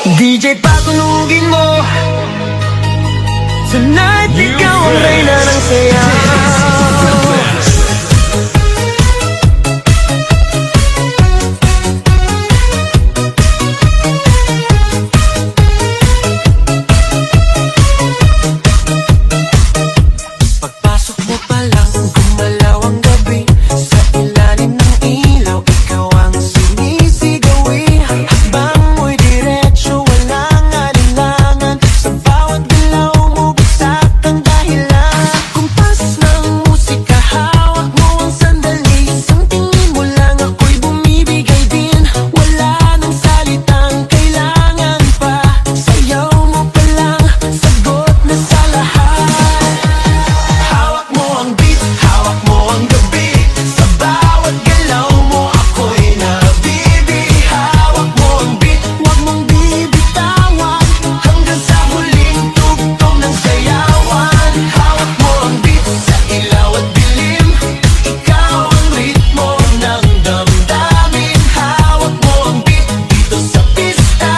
DJ patunugin mo. Tonight, ikaw ang reyna ng saya. Pagpasok mo pa lang, gumalaw ang gabi. Sa ilalim ng ilaw, ikaw ang sumisigawi. Hakbang mo'y diretso, walang alinlangan. Sa bawat galaw mo, bagsak ang dahilan. Kumpas ng musika, hawak mo ang sandali. Isang tingin mo lang, ako'y bumibigay din. Wala nang salitang kailangan pa. Sayaw mo pa lang, sagot na sa lahat. Hawak mo ang beat, hawak mo ang gabi. Sa bawat galaw mo, ako'y nabibi. Hawak mo ang beat, huwag mong bibitawan. Hanggang sa huling tugtog ng sayawan. Hawak mo ang beat, sa ilaw at dilim. Ikaw ang ritmo ng damdamin. Hawak mo ang beat, dito sa pista.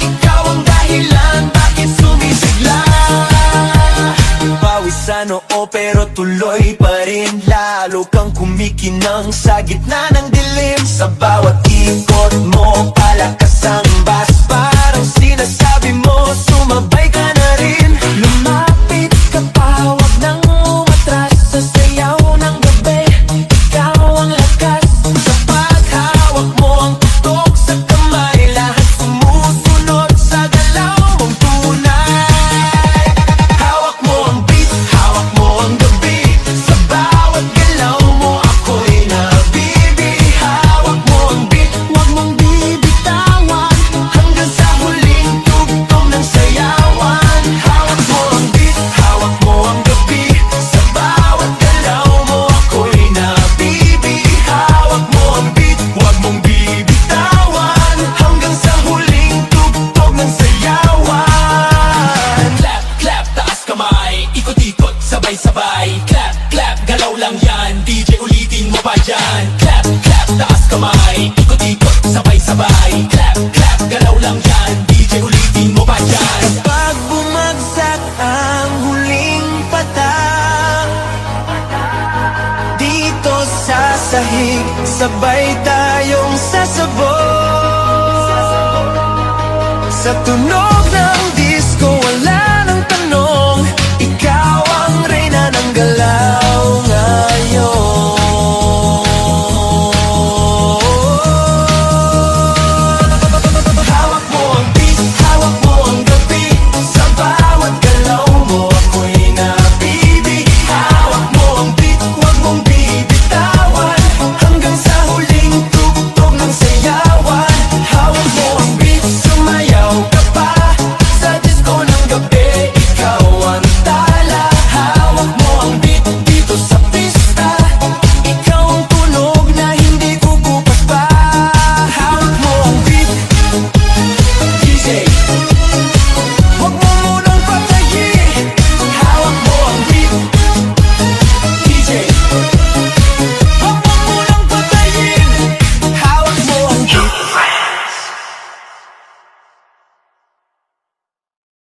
Ikaw ang dahilan, bakit sumisigla. Pawisan oo pero tuloy pa rin. Lalo kang kumikinang sa gitna ng dilim. Sa bawat ikot mo, palakas ang bass. Parang sinasabi mo, sumabay ka na rin. Lumapit ka pa, huwag nang umatras. Sa sayaw ng gabi, ikaw ang lakas. Sa paghawak mo ang tutok sa kamay, lahat sumusunod sa galaw mong tunay. Hawak mo ang beat, hawak mo ang gabi. Sa bawat galaw mo, ako'y nabibi. Hawak mo ang beat, huwag mong bibitawan. Hanggang sa huling tugtog ng sayawan. Hawak mo ang beat, hawak mo ang gabi. Sa bawat galaw mo, ako'y nabibi. Hawak mo ang beat, huwag mong bibitawan. Hanggang sa huling tugtog ng sayawan. Clap, clap, taas kamay. Ikot-ikot, sabay-sabay. Clap, clap, galaw lang yan. DJ ulitin mo pa dyan. Clap, clap, taas kamay. Ikot-ikot, sabay-sabay. Clap, clap, galaw lang yan. DJ ulitin mo pa dyan. Pag bumagsak ang huling patak, dito sa sahig, sabay tayong sasabog. Sa tunog ng